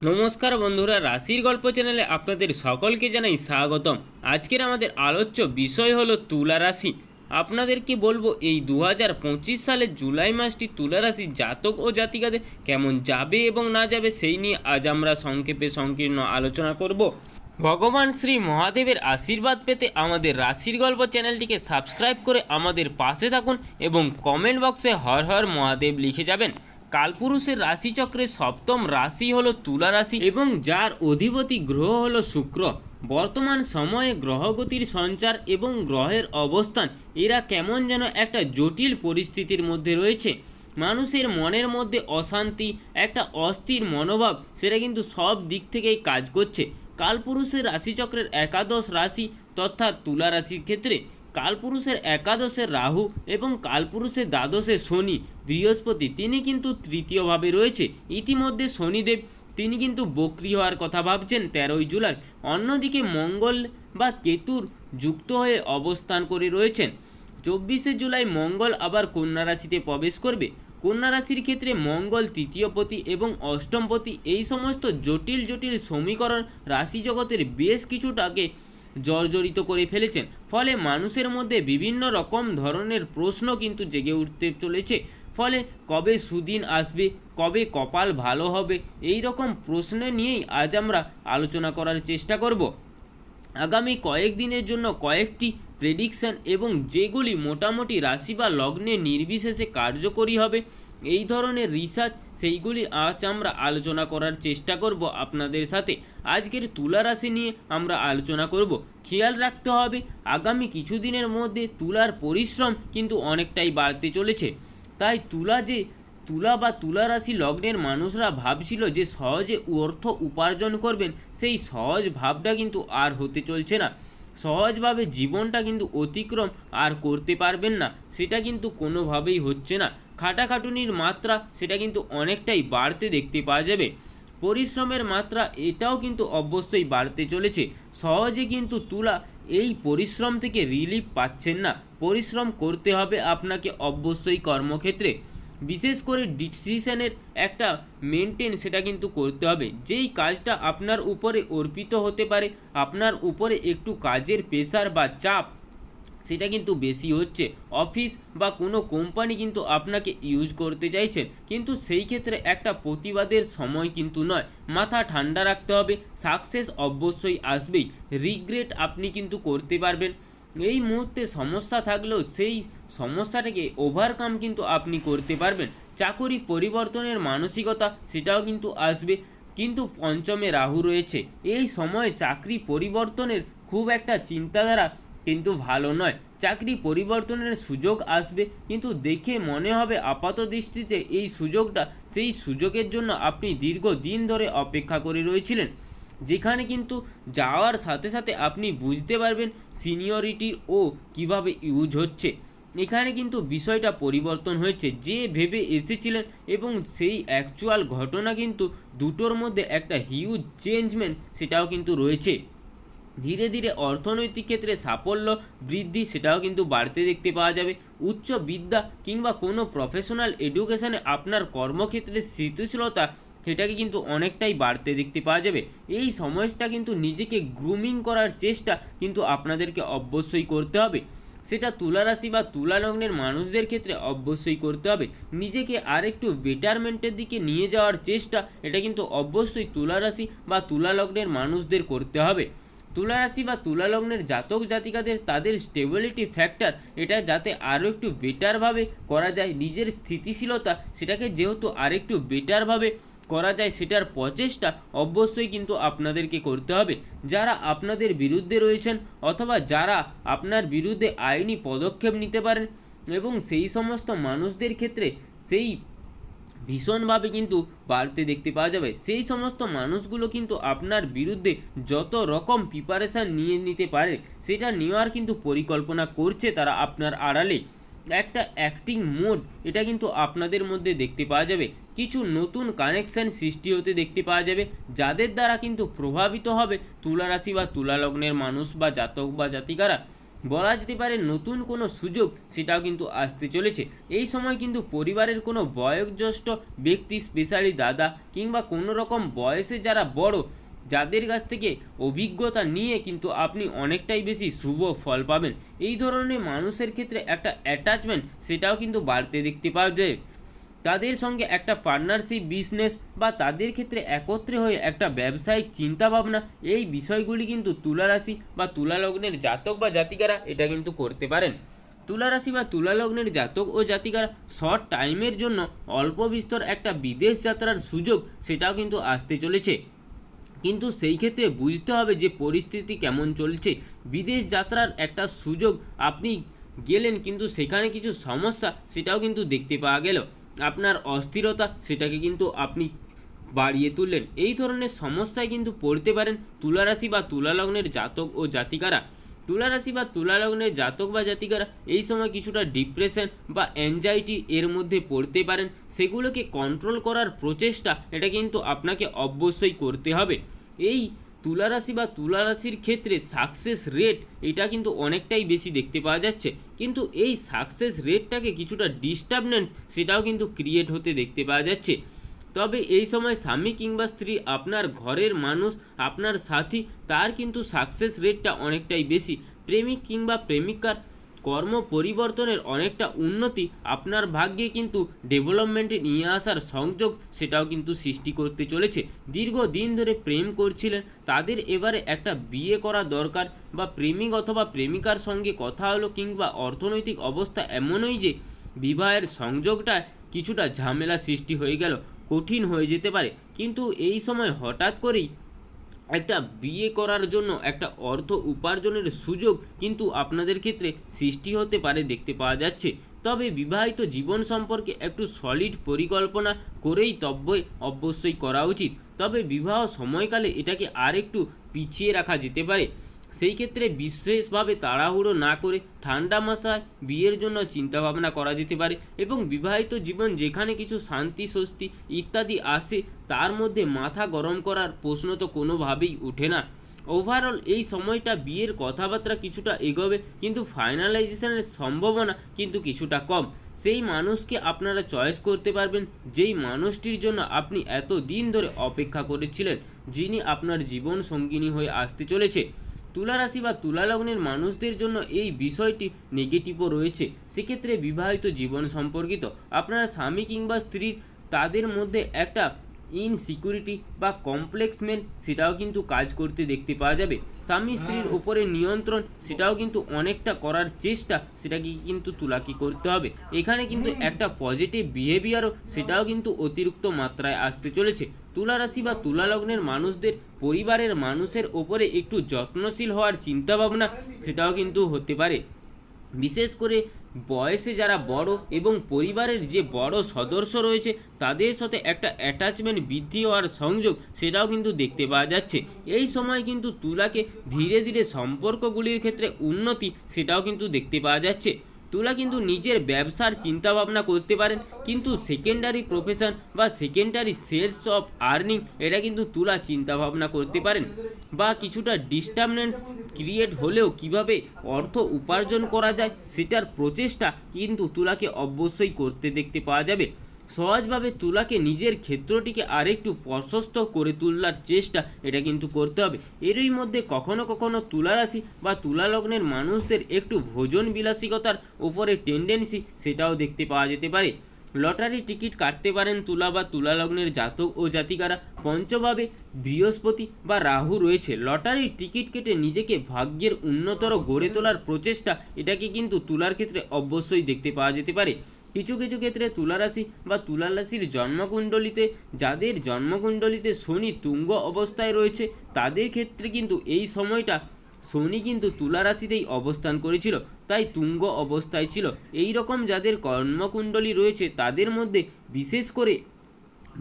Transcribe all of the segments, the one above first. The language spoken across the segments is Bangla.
নমস্কার বন্ধুরা, রাশির গল্প চ্যানেলে আপনাদের সকলকে জানাই স্বাগতম। আজকের আমাদের আলোচ্য বিষয় হলো তুলা রাশি। আপনাদেরকে বলবো এই 2025 সালের জুলাই মাসটি তুলা রাশির জাতক ও জাতিকাদের কেমন যাবে এবং না যাবে সেই নিয়ে আজ আমরা সংক্ষেপে সংকীর্ণ আলোচনা করব। ভগবান শ্রী মহাদেবের আশীর্বাদ পেতে আমাদের রাশির গল্প চ্যানেলটিকে সাবস্ক্রাইব করে আমাদের পাশে থাকুন এবং কমেন্ট বক্সে হর হর মহাদেব লিখে যাবেন। কালপুরুষের রাশিচক্রের সপ্তম রাশি হলো তুলা রাশি এবং যার অধিপতি গ্রহ হলো শুক্র। বর্তমান সময়ে গ্রহগতির সঞ্চার এবং গ্রহের অবস্থান এরা কেমন যেন একটা জটিল পরিস্থিতির মধ্যে রয়েছে। মানুষের মনের মধ্যে অশান্তি, একটা অস্থির মনোভাব, সেটা কিন্তু সব দিক থেকেই কাজ করছে। কালপুরুষের রাশিচক্রের একাদশ রাশি তথা তুলা রাশির ক্ষেত্রে কালপুরুষের একাদশে রাহু এবং কালপুরুষের দ্বাদশে শনি বৃহস্পতি তিনি কিন্তু তৃতীয়ভাবে রয়েছে। ইতিমধ্যে শনিদেব তিনি কিন্তু বক্রি হওয়ার কথা ভাবছেন 13ই জুলাই। অন্যদিকে মঙ্গল বা কেতুর যুক্ত হয়ে অবস্থান করে রয়েছেন। 24শে জুলাই মঙ্গল আবার কন্যা রাশিতে প্রবেশ করবে। কন্যা রাশির ক্ষেত্রে মঙ্গল তৃতীয়পতি এবং অষ্টমপতি এই সমস্ত জটিল জটিল সমীকরণ রাশি জগতের বেশ কিছুটাকে জর্জরিত করে ফেলেছেন। ফলে মানুষের মধ্যে বিভিন্ন রকম ধরনের প্রশ্ন কিন্তু জেগে উঠতে চলেছে। ফলে কবে সুদিন আসবে, কবে কপাল ভালো হবে, এই রকম প্রশ্ন নিয়েই আজ আমরা আলোচনা করার চেষ্টা করব। আগামী কয়েকদিনের জন্য কয়েকটি প্রেডিকশন এবং যেগুলি মোটামুটি রাশি বা লগ্নে নির্বিশেষে কার্যকরী হবে এই ধরনের রিসার্চ, সেইগুলি আজ আমরা আলোচনা করার চেষ্টা করব আপনাদের সাথে। আজকের তুলা রাশি নিয়ে আমরা আলোচনা করব। খেয়াল রাখতে হবে আগামী কিছুদিনের মধ্যে তুলার পরিশ্রম কিন্তু অনেকটাই বাড়তে চলেছে। তাই তুলা রাশি লগ্নের মানুষরা ভাবছিল যে সহজে অর্থ উপার্জন করবেন, সেই সহজ ভাবটা কিন্তু আর হতে চলছে না। সহজভাবে জীবনটা কিন্তু অতিক্রম আর করতে পারবেন না, সেটা কিন্তু কোনোভাবেই হচ্ছে না। খাটাখাটুনির মাত্রা সেটা কিন্তু অনেকটাই বাড়তে দেখতে পাওয়া যাবে। পরিশ্রমের মাত্রা এটাও কিন্তু অবশ্যই বাড়তে চলেছে। সহজে কিন্তু তুলা এই পরিশ্রম থেকে রিলিফ পাচ্ছেন না। পরিশ্রম করতে হবে আপনাকে অবশ্যই কর্মক্ষেত্রে। বিশেষ করে ডিসিশনের একটা মেনটেন সেটা কিন্তু করতে হবে। যেই কাজটা আপনার উপরে অর্পিত হতে পারে, আপনার উপরে একটু কাজের প্রেশার বা চাপ সেটা কিন্তু বেশি হচ্ছে। অফিস বা কোনো কোম্পানি কিন্তু আপনাকে ইউজ করতে চাইছেন, কিন্তু সেই ক্ষেত্রে একটা প্রতিবাদের সময় কিন্তু নয়। মাথা ঠান্ডা রাখতে হবে, সাকসেস অবশ্যই আসবেই। রিগ্রেট আপনি কিন্তু করতে পারবেন। এই মুহূর্তে সমস্যা থাকলেও সেই সমস্যাটাকে ওভারকাম কিন্তু আপনি করতে পারবেন। চাকরি পরিবর্তনের মানসিকতা সেটাও কিন্তু আসবে। কিন্তু পঞ্চমে রাহু রয়েছে, এই সময়ে চাকরি পরিবর্তনের খুব একটা চিন্তাধারা কিন্তু ভালো নয়। চাকরি পরিবর্তনের সুযোগ আসবে, কিন্তু দেখে মনে হবে আপাত দৃষ্টিতে এই সুযোগটা সেই সুযোগের জন্য আপনি দীর্ঘদিন ধরে অপেক্ষা করে রয়েছিলেন, যেখানে কিন্তু যাওয়ার সাথে সাথে আপনি বুঝতে পারবেন সিনিয়রিটি ও কিভাবে ইউজ হচ্ছে। এখানে কিন্তু বিষয়টা পরিবর্তন হয়েছে, যে ভেবে এসেছিলেন এবং সেই অ্যাকচুয়াল ঘটনা কিন্তু দুটোর মধ্যে একটা হিউজ চেঞ্জমেন্ট সেটাও কিন্তু রয়েছে। ধীরে ধীরে অর্থনৈতিক ক্ষেত্রে সাফল্য বৃদ্ধি সেটাও কিন্তু বাড়তে দেখতে পাওয়া যাবে। উচ্চ বিদ্যা কিংবা কোনো প্রফেশনাল এডুকেশনে আপনার কর্মক্ষেত্রে স্থিতিশীলতা সেটাকে কিন্তু অনেকটাই বাড়তে দেখতে পাওয়া যাবে। এই সময়টা কিন্তু নিজেকে গ্রুমিং করার চেষ্টা কিন্তু আপনাদেরকে অবশ্যই করতে হবে। সেটা তুলা রাশি বা তুলা লগ্নের মানুষদের ক্ষেত্রে অবশ্যই করতে হবে। নিজেকে আরেকটু বেটারমেন্টের দিকে নিয়ে যাওয়ার চেষ্টা এটা কিন্তু অবশ্যই তুলা রাশি বা তুলা লগ্নের মানুষদের করতে হবে। তুলা রাশি বা তুলা লগ্নের জাতক জাতিকাদের তাদের স্টেবিলিটি ফ্যাক্টর এটা যাতে আরও একটু বেটারভাবে করা যায়, নিজের স্থিতিশীলতা সেটাকে যেহেতু আরেকটু বেটারভাবে করা যায় সেটার প্রচেষ্টা অবশ্যই কিন্তু আপনাদেরকে করতে হবে। যারা আপনাদের বিরুদ্ধে রয়েছেন অথবা যারা আপনার বিরুদ্ধে আইনি পদক্ষেপ নিতে পারেন এবং সেই সমস্ত মানুষদের ক্ষেত্রে সেই ভীষণভাবে কিন্তু বাড়তে দেখতে পাওয়া যাবে। সেই সমস্ত মানুষগুলো কিন্তু আপনার বিরুদ্ধে যত রকম প্রিপারেশান নিয়ে নিতে পারে সেটা নেওয়ার কিন্তু পরিকল্পনা করছে তারা আপনার আড়ালে। একটা অ্যাক্টিং মোড এটা কিন্তু আপনাদের মধ্যে দেখতে পাওয়া যাবে। কিছু নতুন কানেকশান সৃষ্টি হতে দেখতে পাওয়া যাবে, যাদের দ্বারা কিন্তু প্রভাবিত হবে তুলা রাশি বা তুলা লগ্নের মানুষ বা জাতক বা জাতিকারা। বলা যেতে পারে নতুন কোনো সুযোগ সেটাও কিন্তু আসতে চলেছে। এই সময় কিন্তু পরিবারের কোনো বয়োজ্যেষ্ঠ ব্যক্তি, স্পেশালি দাদা কিংবা কোনো রকম বয়সে যারা বড়, যাদের কাছ থেকে অভিজ্ঞতা নিয়ে কিন্তু আপনি অনেকটাই বেশি শুভ ফল পাবেন। এই ধরনের মানুষের ক্ষেত্রে একটা অ্যাটাচমেন্ট সেটাও কিন্তু বাড়তে দেখতে পাওয়া যায়। তাদের সঙ্গে একটা পার্টনারশিপ, বিজনেস বা তাদের ক্ষেত্রে একত্রে হয়ে একটা ব্যবসায়িক চিন্তাভাবনা, এই বিষয়গুলি কিন্তু তুলা রাশি বা তুলা লগ্নের জাতক বা জাতিকারা এটা কিন্তু করতে পারেন। তুলা রাশি বা তুলা লগ্নের জাতক ও জাতিকারা শর্ট টাইমের জন্য অল্প বিস্তর একটা বিদেশ যাত্রার সুযোগ সেটাও কিন্তু আসতে চলেছে। কিন্তু সেই ক্ষেত্রে বুঝতে হবে যে পরিস্থিতি কেমন চলছে। বিদেশ যাত্রার একটা সুযোগ আপনি গেলেন, কিন্তু সেখানে কিছু সমস্যা সেটাও কিন্তু দেখতে পাওয়া গেল। আপনার অস্থিরতা সেটাকে কিন্তু আপনি বাড়িয়ে তুললেন। এই ধরনের সমস্যায় কিন্তু পড়তে পারেন তুলা রাশি বা তুলা লগ্নের জাতক ও জাতিকারা। তুলা রাশি বা তুলা লগ্নের জাতক বা জাতিকারা এই সময় কিছুটা ডিপ্রেশন বা অ্যাংজাইটি এর মধ্যে পড়তে পারেন। সেগুলোকে কন্ট্রোল করার প্রচেষ্টা এটা কিন্তু আপনাকে অবশ্যই করতে হবে। এই তুলা রাশি বা তুলা রাশির ক্ষেত্রে সাকসেস রেট এটা কিন্তু অনেকটাই বেশি দেখতে পাওয়া যাচ্ছে, কিন্তু এই সাকসেস রেটটাকে কিছুটা ডিস্টার্বেন্স সেটাও কিন্তু ক্রিয়েট হতে দেখতে পাওয়া যাচ্ছে। তবে এই সময় স্বামী কিংবা স্ত্রী, আপনার ঘরের মানুষ, আপনার সাথী, তার কিন্তু সাকসেস রেটটা অনেকটাই বেশি। প্রেমিক কিংবা প্রেমিকার কর্ম পরিবর্তনের অনেকটা উন্নতি আপনার ভাগ্যে কিন্তু ডেভেলপমেন্টে নিয়ে আসার সংযোগ সেটাও কিন্তু সৃষ্টি করতে চলেছে। দীর্ঘদিন ধরে প্রেম করছিলেন, তাদের এবারে একটা বিয়ে করা দরকার, বা প্রেমিক অথবা প্রেমিকার সঙ্গে কথা হলো, কিংবা অর্থনৈতিক অবস্থা এমনই যে বিবাহের সংযোগটা কিছুটা ঝামেলা সৃষ্টি হয়ে গেল, কঠিন হয়ে যেতে পারে। কিন্তু এই সময় হঠাৎ করেই একটা বিয়ে করার জন্য একটা অর্থ উপার্জনের সুযোগ কিন্তু আপনাদের ক্ষেত্রে সৃষ্টি হতে পারে দেখতে পাওয়া যাচ্ছে। তবে বিবাহিত জীবন সম্পর্কে একটু সলিড পরিকল্পনা করেই অবশ্যই করা উচিত। তবে বিবাহ সময়কালে এটাকে আর একটু পিছিয়ে রাখা যেতে পারে। সেই ক্ষেত্রে বিশেষভাবে তাড়াহুড়ো না করে ঠান্ডা মাথায় বিয়ের জন্য চিন্তাভাবনা করা যেতে পারে, এবং বিবাহিত জীবন যেখানে কিছু শান্তি, স্বস্তি ইত্যাদি আসে, তার মধ্যে মাথা গরম করার প্রশ্ন তো কোনোভাবেই ওঠে না। ওভারঅল এই সময়টা বিয়ের কথাবার্তা কিছুটা এগোবে, কিন্তু ফাইনালাইজেশনের সম্ভাবনা কিন্তু কিছুটা কম। সেই মানুষকে আপনারা চয়েস করতে পারবেন যেই মানুষটির জন্য আপনি এত দিন ধরে অপেক্ষা করেছিলেন, যিনি আপনার জীবন সঙ্গিনী হয়ে আসতে চলেছে। তুলা রাশি বা তুলা লগ্নের মানুষদের জন্য এই বিষয়টি নেগেটিভও রয়েছে। সেক্ষেত্রে বিবাহিত জীবন সম্পর্কিত আপনারা স্বামী কিংবা স্ত্রীর তাদের মধ্যে একটা ইনসিকিউরিটি বা কমপ্লেক্সমেন্ট সেটাও কিন্তু কাজ করতে দেখতে পাওয়া যাবে। স্বামী স্ত্রীর ওপরে নিয়ন্ত্রণ সেটাও কিন্তু অনেকটা করার চেষ্টা সেটাকে কিন্তু তুলাকে করতে হবে। এখানে কিন্তু একটা পজিটিভ বিহেভিয়ারও সেটাও কিন্তু অতিরিক্ত মাত্রায় আসতে চলেছে। তুলা রাশি বা তুলা লগ্নের মানুষদের পরিবারের মানুষের ওপরে একটু যত্নশীল হওয়ার চিন্তাভাবনা সেটাও কিন্তু হতে পারে। বিশেষ করে বয়সে যারা বড় এবং পরিবারের যে বড় সদস্য রয়েছে তাদের সাথে একটা অ্যাটাচমেন্ট বৃদ্ধি হওয়ার সংযোগ সেটাও কিন্তু দেখতে পাওয়া যাচ্ছে। এই সময় কিন্তু তুলাকে ধীরে ধীরে সম্পর্কগুলির ক্ষেত্রে উন্নতি সেটাও কিন্তু দেখতে পাওয়া যাচ্ছে। তুলা কিন্তু নিজের ব্যবসার চিন্তাভাবনা করতে পারেন, কিন্তু সেকেন্ডারি প্রফেশন বা সেকেন্ডারি সেলস অফ আর্নিং এটা কিন্তু তুলা চিন্তাভাবনা করতে পারেন। বা কিছুটা ডিস্টার্বেন্স ক্রিয়েট হলেও কিভাবে অর্থ উপার্জন করা যায় সেটার প্রচেষ্টা কিন্তু তুলাকে অবশ্যই করতে দেখতে পাওয়া যাবে। সহজভাবে তুলাকে নিজের ক্ষেত্রটিকে আরেকটু প্রশস্ত করে তোলার চেষ্টা এটা কিন্তু করতে হবে। এরই মধ্যে কখনো কখনো তুলা রাশি বা তুলা লগ্নের মানুষদের একটু ভোজন বিলাসিকতার ওপরে টেন্ডেন্সি সেটাও দেখতে পাওয়া যেতে পারে। লটারি টিকিট কাটতে পারেন তুলা বা তুলা লগ্নের জাতক ও জাতিকারা। পঞ্চমভাবে বৃহস্পতি বা রাহু রয়েছে। লটারির টিকিট কেটে নিজেকে ভাগ্যের উন্নতর গড়ে তোলার প্রচেষ্টা এটাকে কিন্তু তুলার ক্ষেত্রে অবশ্যই দেখতে পাওয়া যেতে পারে। কিছু কিছু ক্ষেত্রে তুলা রাশি বা তুলা রাশির জন্মকুণ্ডলিতে যাদের জন্মকুণ্ডলিতে শনি তুঙ্গ অবস্থায় রয়েছে তাদের ক্ষেত্রে কিন্তু এই সময়টা শনি কিন্তু তুলা রাশিতেই অবস্থান করেছিল, তাই তুঙ্গ অবস্থায় ছিল। এই রকম যাদের কর্মকুণ্ডলী রয়েছে তাদের মধ্যে বিশেষ করে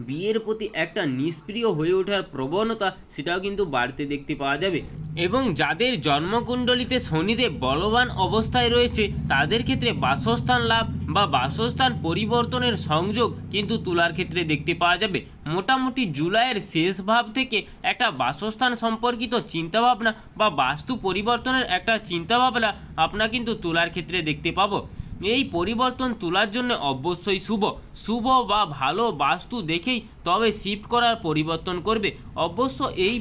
বিয়ের প্রতি একটা নিষ্ক্রিয় হয়ে ওঠার প্রবণতা সেটাও কিন্তু বাড়তে দেখতে পাওয়া যাবে। এবং যাদের জন্মকুণ্ডলিতে শনিদেব বলবান অবস্থায় রয়েছে তাদের ক্ষেত্রে বাসস্থান লাভ বা বাসস্থান পরিবর্তনের সংযোগ কিন্তু তুলার ক্ষেত্রে দেখতে পাওয়া যাবে। মোটামুটি জুলাইয়ের শেষ ভাব থেকে একটা বাসস্থান সম্পর্কিত চিন্তাভাবনা বা বাস্তু পরিবর্তনের একটা চিন্তাভাবনা আপনার কিন্তু তুলার ক্ষেত্রে দেখতে পাবো। এই পরিবর্তন তুলার জন্য অবশ্যই শুভ বা ভালো বাস্তু দেখেই তবে শিফট করার পরিবর্তন করবে। অবশ্য এই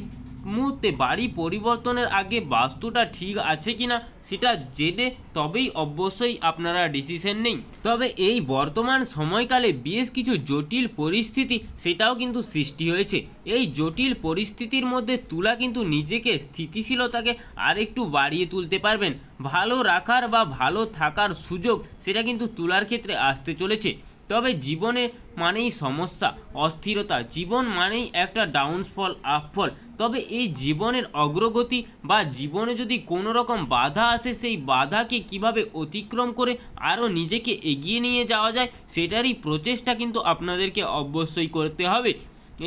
মুহূর্তে বাড়ি পরিবর্তনের আগে বাস্তুটা ঠিক আছে কিনা সেটা জেনে তবেই অবশ্যই আপনারা ডিসিশন নেই। তবে এই বর্তমান সময়কালে বেশ কিছু জটিল পরিস্থিতি সেটাও কিন্তু সৃষ্টি হয়েছে। এই জটিল পরিস্থিতির মধ্যে তুলা কিন্তু নিজেকে স্থিতিশীলতাকে আরেকটু বাড়িয়ে তুলতে পারবেন। ভালো রাখার বা ভালো থাকার সুযোগ সেটা কিন্তু তুলার ক্ষেত্রে আসতে চলেছে। তবে জীবনে মানেই সমস্যা, অস্থিরতা, জীবন মানেই একটা ডাউনফল আপফল। তবে এই জীবনের অগ্রগতি বা জীবনে যদি কোনো রকম বাধা আসে সেই বাধাকে কিভাবে অতিক্রম করে আরও নিজেকে এগিয়ে নিয়ে যাওয়া যায় সেটারই প্রচেষ্টা কিন্তু আপনাদেরকে অবশ্যই করতে হবে।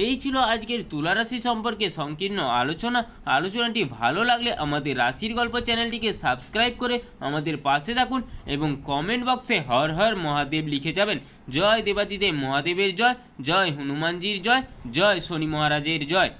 এই ছিল আজকের তুলা রাশি সম্পর্কে সংকীর্ণ আলোচনাটি ভালো লাগলে আমাদের রাশির গল্প চ্যানেলটিকে সাবস্ক্রাইব করে আমাদের পাশে থাকুন এবং কমেন্ট বক্সে হর হর মহাদেব লিখে যাবেন। জয় দেবাদিদেব মহাদেবের জয়, জয় হনুমানজির জয়, জয় শনি মহারাজের জয়।